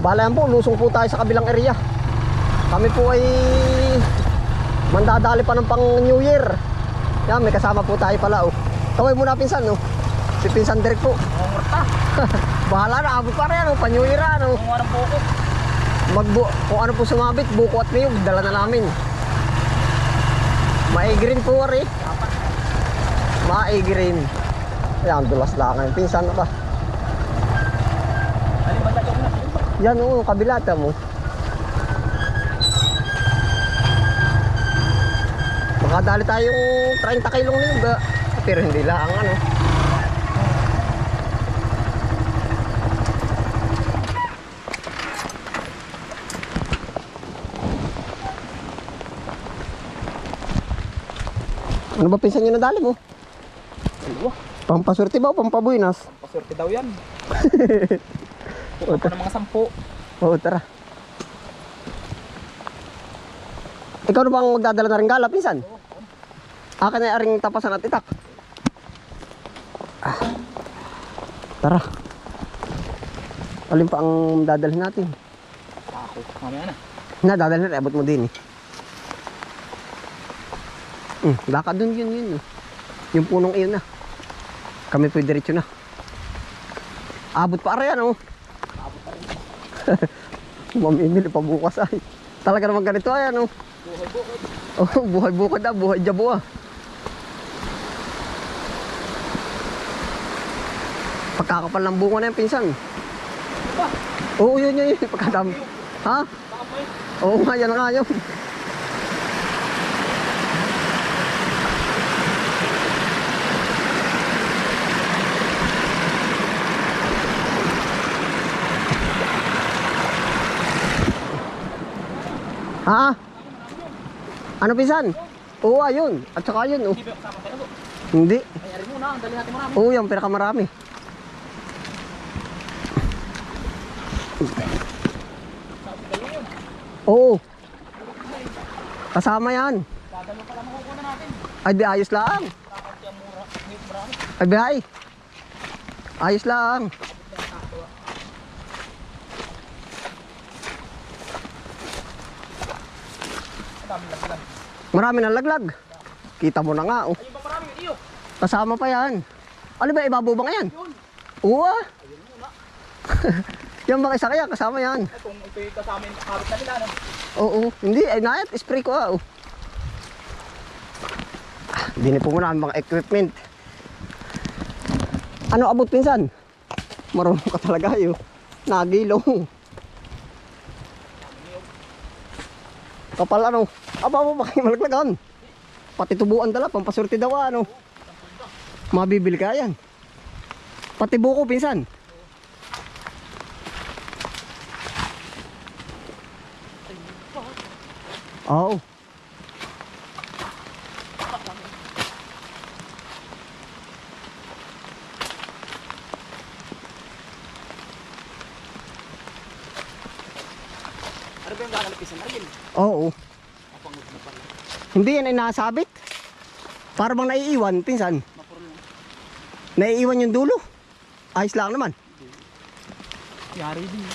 Bala yan po, lusong po tayo sa kabilang area. Kami po ay mandadali pa ng pang New Year. Yan, may kasama po tayo pala oh. Kaway muna pinsan oh. Si pinsan Derek po. Bahala na, abot pa rin oh, pa New Year ano. Kung anong buko. Kung ano po sumabit, buko at niyog, dala na namin. Mai-green po rin. Mai-green. Yan, dulas lang ngayon. Pinsan na ba? Yan o, kabila mo. Makadali tayong 30 kilong niyog. Pero hindi lang ano. Ano ba pinsan nyo na dali mo? Dalawa. Pampasurti ba o pampabuinas? Pasurti daw yan. Puka pa ng mga 10. Oo, tara. Ikaw na bang magdadala na rin gala, pinsan? Akin na aring tapasan at itak. Tara. Alin pa ang dadalhin natin? Ako, mamaya na. Dadalhin na, abot mo din eh. Lakad dun yun. Yung punong iyon na. Kami po diretso na. Abot pa rin oh. Abot pa rin. Mamimili pa bukas ay. Talaga naman ganito ay ano. Buhay bukod. Oh, buhay bukod na, buhay jabo ah. Pagkakapal ng bunga na yan pinsan. Ba? Oo, yun. Pagkadam. Ha? Baka pa eh. Oo nga, yan nga yun. Ha? Ano pinsan? Oo, ayun. At saka yun, oh. Hindi ba kasama kayo? Hindi. Ay, arin muna. Ang dali natin marami. Oo, yung pinakamarami. Oo. Kasama yan. Dadalo pala makukuha na natin. Ay, di ayos lang. Dapat yung mura. Hindi marami. Ay, bihay. Ayos lang. Ang dami lang. Marami ng laglag. Kita mo na nga, oh. Ayun ba marami yun? Iyo. Kasama pa yan. Ano ba, ibabubang yan? Yun. Oo, ah. Ayun muna. Yan bang isa kaya? Kasama yan. Ay, kung ito yung kasama yung habit na nila. No? Oo, hindi. Ay, nayat. Spray ko, ah, oh. Dini po muna ang mga equipment. Ano abot pinsan? Marunong ka talaga yun. Nagilong. Kapal ano? Aba mo bakit malaglagan? Pati tubuan dala, pampasurti daw ano. Mabibili ka yan. Pati buko pinsan. Oo. Ano ba yung kakalapisan? Argil. Oo. Mapangod na pala. Hindi yan ay nasabit. Para bang naiiwan pinsan. Mapuro lang. Naiiwan yung dulo. Ayos lang naman. Yari din.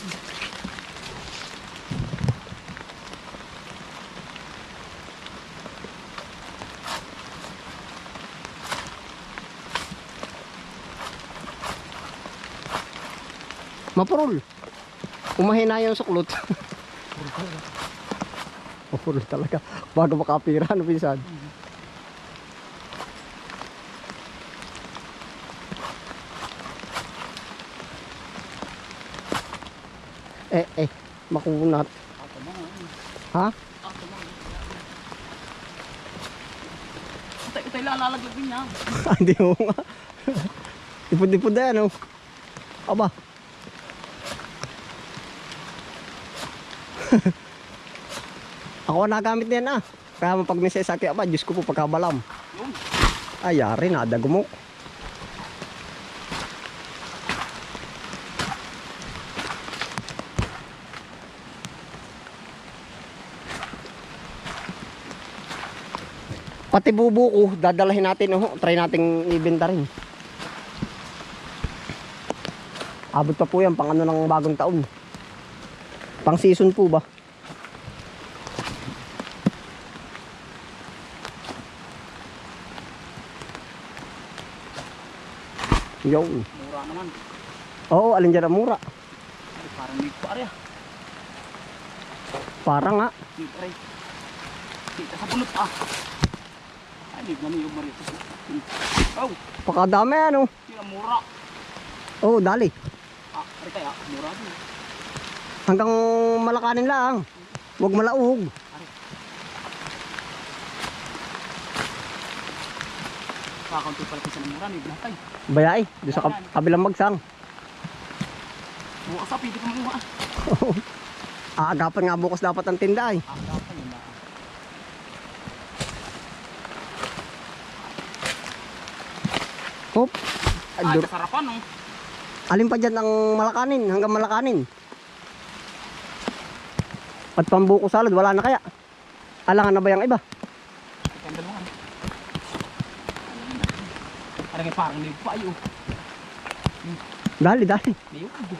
Mapurol. Umahina yung suklot. Mapurol talaga. Bago makapira, ano pinsan? Makunat. Ako mga. Ha? Ako mga. Itay lang lalaglag din niya. Hindi mo nga. Ipod-ipod na yan, oh. Aba. Ako nagamit na yan, ah. Kaya pag may sasaki, aba, Diyos ko po, pagkabalam. Yung. Ay, yari, nadagumok. Pati bubuko, dadalahin natin, oh. Try nating ibenta rin. Abot pa po yan, pang ano ng bagong taon. Pang season po ba? Yung. Mura naman. Oo, alin dyan ang mura. Ay, parang may pare ah. Parang nga. May pare. Kita sa bulot ah. Ay, di naman yung marito. Oh, Pakadami ano. sila mura. Oo, dali. Ah, pare tayo ah. Mura din. Hanggang malakanin lang. Huwag malaog. Kakaunti pala kasi ng mura. May binatay. Bayay, doon sa kabilang magsang. Bukas ah, pwede ka mamuha. Aagapan nga bukas dapat ang tinda eh. Ah, dapat yun na. Hop. Ay, kasarapan oh. Alin pa dyan ang malakanin, hanggang malakanin. At pambuko salad, wala na kaya. Alangan na ba yung iba? Ito ang dalawa. Parang may parang may payo. Dali, dali. May ugo.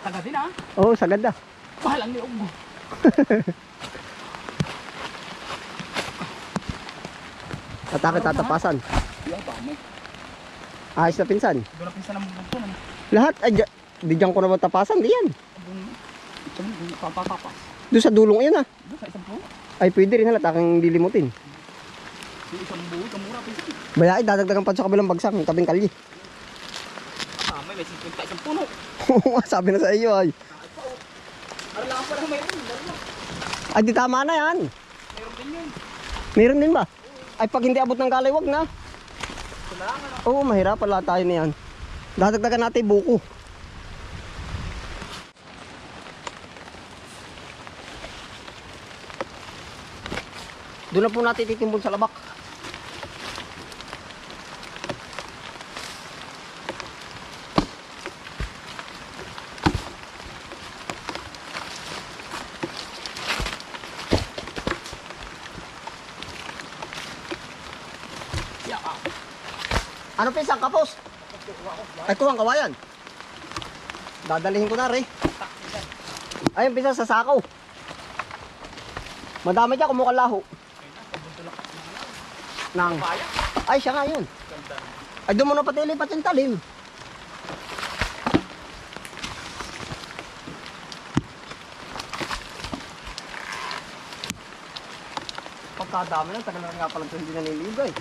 Taga din ah. Oo, sagad na. Bahalang may ugo. Atake tatapasan. Yan pa, may Ayos na pinsan. doon na pinsan ng bugto na. Lahat, ay, di dyan ko naman tapasan, di yan. Doon, papapapas. Doon sa dulong yun ah. Doon sa isang buo. Ay, pwede rin halat, aking lilimutin. Yung isang buo, kamura pinsan. Bayay, dadagdagan pa sa kabilang bagsak, yung tabing kalye. Ah, may 50 isang puno. Sabi na sa iyo ay. Ano lang pa lang mayroon. Dalawa. Ay, di tama na yan. Mayroon din yun. Meron din ba? Ay, pag hindi abot ng kalay, wag na. Kailangan ano. Oo, mahirap pala tayo na yan. Dadagdagan natin buko. Doon na po natin titimbun sa labak. Yeah, ah. Ano pa isang kapos? Ay, kuwang kawayan. Dadalihin ko na rin. Ayun, pisa sa sakaw. Madami dyan, kumuha laho. Nang. Ay, siya nga yun. Ay, doon mo na pati lipat yung talim. Pagkadami lang, tagal na nga pala ito hindi naniligo eh.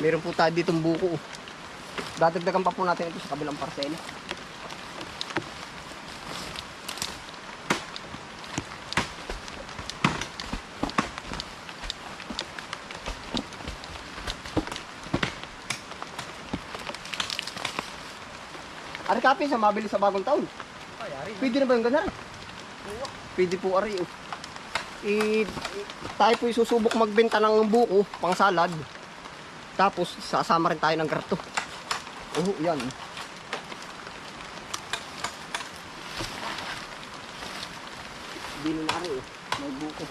Meron po tayo ditong buko. Dadagdagan pa po natin ito sa kabilang parsela. Ari kapi sa mabili sa bagong taon. Pwede na ba yung ganar? Pwede po ari. Oh. Tayo po isusubok magbenta ng buko pang salad. Tapos sasama rin tayo ng garto. Oh, yan. Dino na ari. May buko.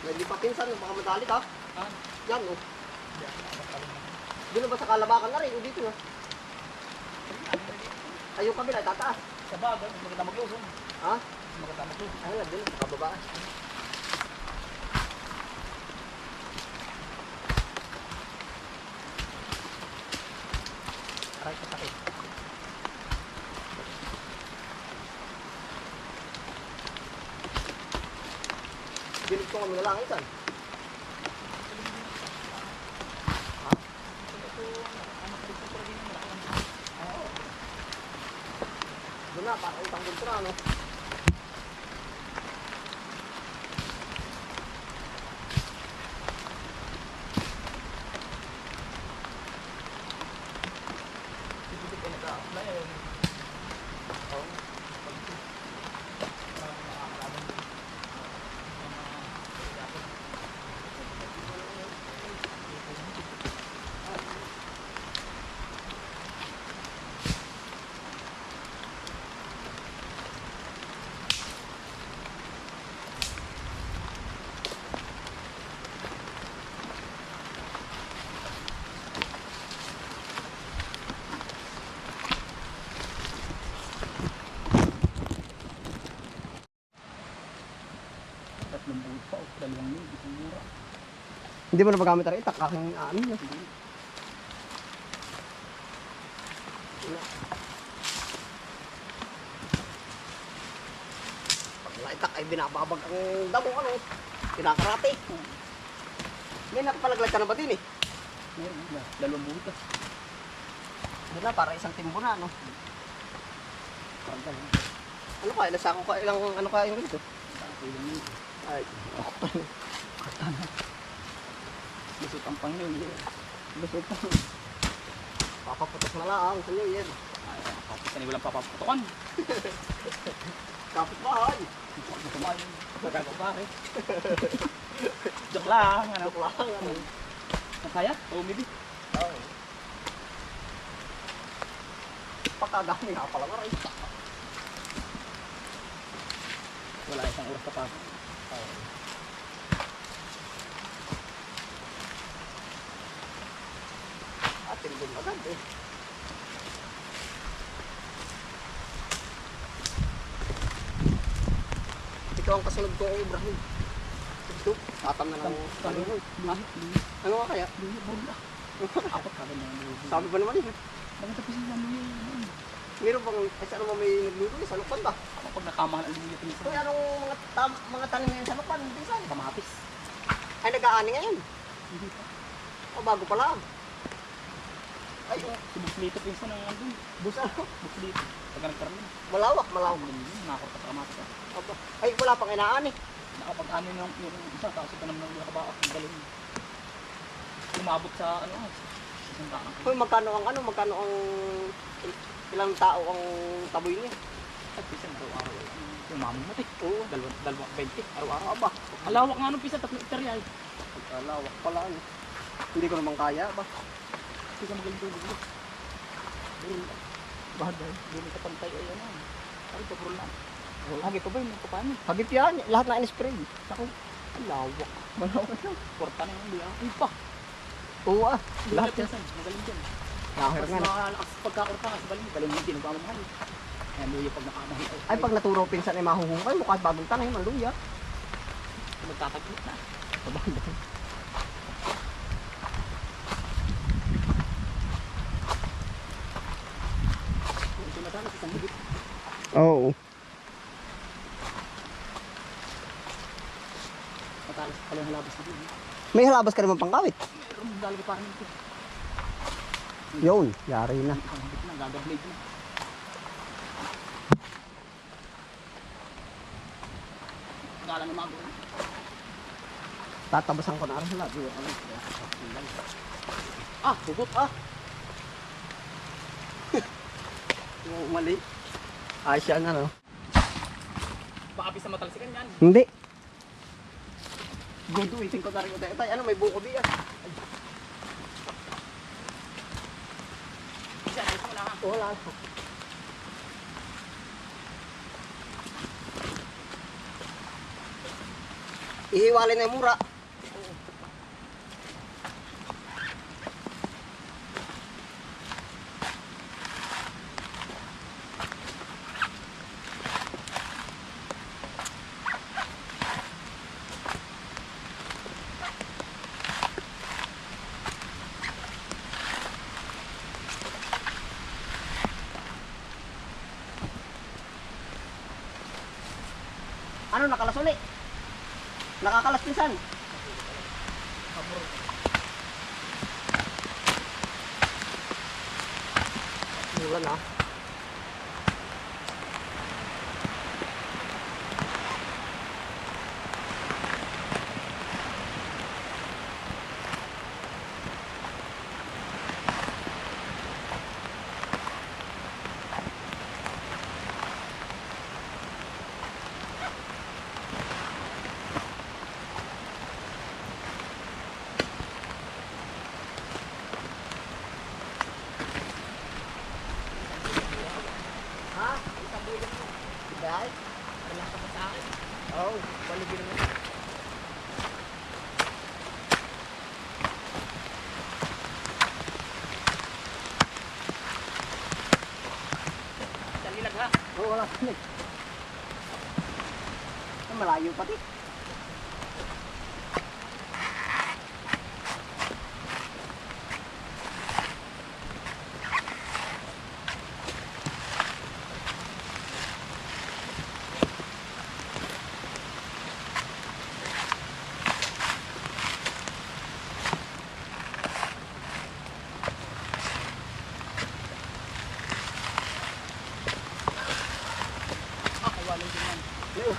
Hindi pa pinsan, baka madali ka. Yan, oh. Doon ba sa kalabakan na rin? O dito na. Ay, yung kabila, tataas. Sa bago, maganda maglusong. Ha? Maganda maglusong. Ay, yan, doon, sa kababaan. Aray, kasakit. Binig ko kami na lang, isan. Doon na, para utang kontra, no? Hindi mo na magamit ang itak, aking ano yun. Pag naitak ay binababag ang damo, ano, kinakarate. May nakapalaglag ka na ba din eh? Meron na. Dalawang butas. Doon na, para isang timbo na, no? Parang ganun. Ano ka, ilang sako ka, ilang ano ka yung ganito? Ilang yun. Ay, ako pa. Lusot ang pang yun. Lusot pa. Papaputok na lang sa iyo, yan. Ay, kapag walang papaputokan. Kapit bahay. Tumayo. Magkakapare. Joke lang. Ano? Joke lang, ano? Nakaya? Oo, maybe. Oo. Pagkagami nga pala nga rin. Wala isang oras pa pa. Atin din agad eh. Ito ang kasunod ko kay Ibrahim. Ito, tatam na lang. Bakit? Ano nga kaya? Bola. Apat ka ganyan. Sabi ba naman eh. Bakit tapos yung ano yun? Meron bang, kasi ano mo may nagluluto eh, sa lupan ba? Kapag nakamahan ang lumiyo pinisa. Kung anong mga tanim ngayon sa lupan, hindi saan? Kamatis. Ay, nag-aani ngayon. Hindi pa. O, bago pa lang. Ay, Si Buslito pinsa ng ano dun. busa. Buslito. Pag nagkaroon. Malawak, malawak. Nakakot at kamatis. Aba. Ay, wala pang inaani. Nakapag-ano yung isa, tapos ito naman ng kabaak. Ang galing. Umabot sa ano, isang taang. Hoy, magkano ang ilang tao ang taboy niya? At isang araw-araw. Yung mami mo, Oo. dalawang 20. Araw-araw. Aba, Alawak nga nung pisa, 3 hektarya ay. lawak pala. Ano. Hindi ko naman kaya ba? Pisa magaling doon dito. Bagay. Doon sa pantay ay ano. Ay, pabro lang. Hagi pa ba yun? Paano? Hagip yan, lahat na in-spray. Ako, ang lawak. Malawak yan. Porta na yung liya. Ay pa. Oo ah, lahat Lahat yan. yan. Magaling dyan. Kahir Mas nga. makakalakas pagkakurta nga sa baling. Galing yung tinagmamahal. Ayan, luya pag nakamahal. Ay, pag naturo pinsan ay mahuhukay mo kahit bagong tanim, ang luya. Magtataglit na. Sabagay. Ito na sana sa isang higit. Oo. Matalas pala yung halabas na dito. May halabas ka naman pangkawit. Meron dalaga pa rin ito. Yun, yari na. Isang higit na, gagablade na. Gala na mga Tatabasan ko na rin halab. ah, hugot ah. Yung mali. Ay, siya na, no? Baka bisa matalsikan yan. Hindi. Guduitin ko na rin. Tay, ano, may buko diyan. Isa, ayos mo na ha. Wala. Ihiwalay na yung mura. Ano, nakalas uli? Nakakalas pinsan? Wala na. Ha? Isang bulan mo. Dahil? Wala ka pa sa akin. Oo, paligid naman. Dalilag ha. Oo, wala sinig. Malayo pati.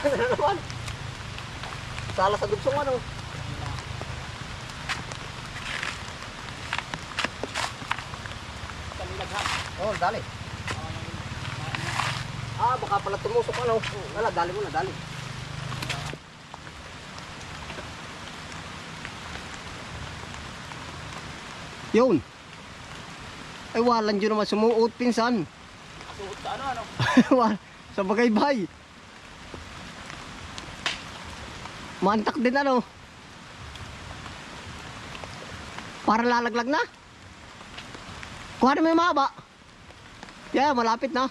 na naman. Sala sa dugsong ano. Kami nagha. Oh, dali. Ah, baka pala tumusok ano. Wala, dali mo na, dali. Yun. Ay, walang dyan naman sumuot, pinsan. Suot sa ano. Sa bagaybay. Mantak din ano. Para lalaglag na. Kuha na may mahaba. Yeah, malapit na.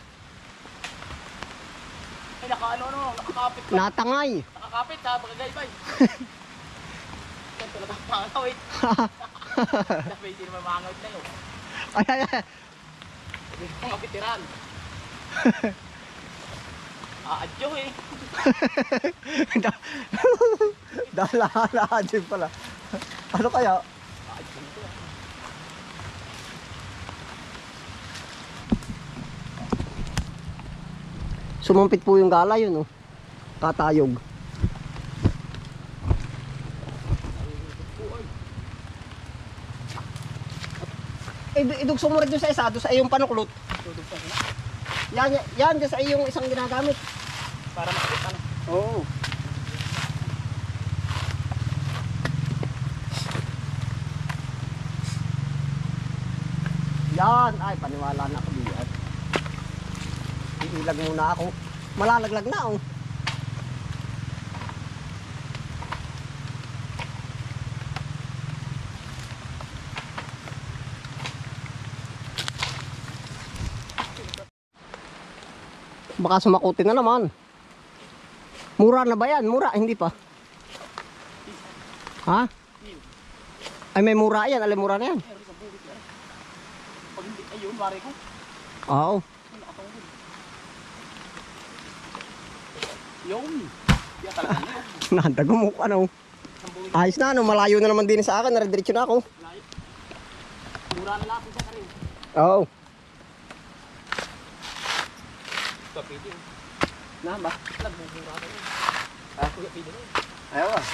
Ay, nakakapit ka. Natangay. Nakakapit sa bagagaybay. Yan talaga pangawit. Dapat hindi naman mangawit na yun. Ay, ay, ay. Hindi ko mapitiran. Adyo eh. Dala din pala. Ano kaya? Adyo nito ah. Sumampit po yung gala yun, oh. Katayog. Idugso mo rin doon sa isa, doon sa iyong panuklot. Tutog pa sila. Yan, dyan sa iyong isang ginagamit. Para makita na. Oo. Yan, ay paniwala na ako diyan. Iilag muna ako. Malalaglag na oh. Baka sumakutin na naman. Mura na ba yan? Mura, hindi pa. Ha? Ay may mura yan, alin mura na yan. Meron sa bulit yan. Pag hindi, ayun, mare ko. Oo. Yun. Yan talaga na yun. Nadagumok ano. Ayos na ano, malayo na naman din sa akin, nare-diretso na ako. Layo. Mura na lang sa karin. Oo. Kapiti. Na ba? Nagbubura na yun. Kuya, pwede na yun. Ayaw ah.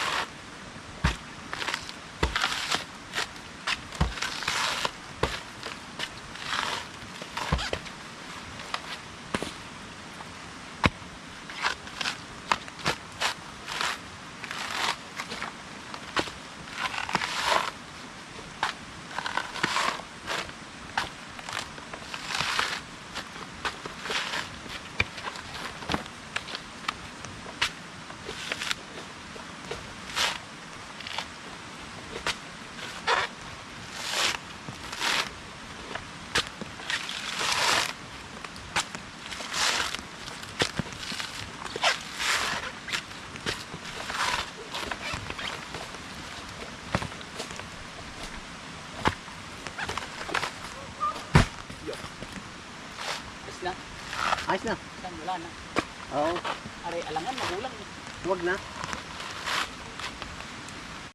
Ayos na. Ayos na. Saan wala na. Oo. Aray, alangan, magulang. Huwag na.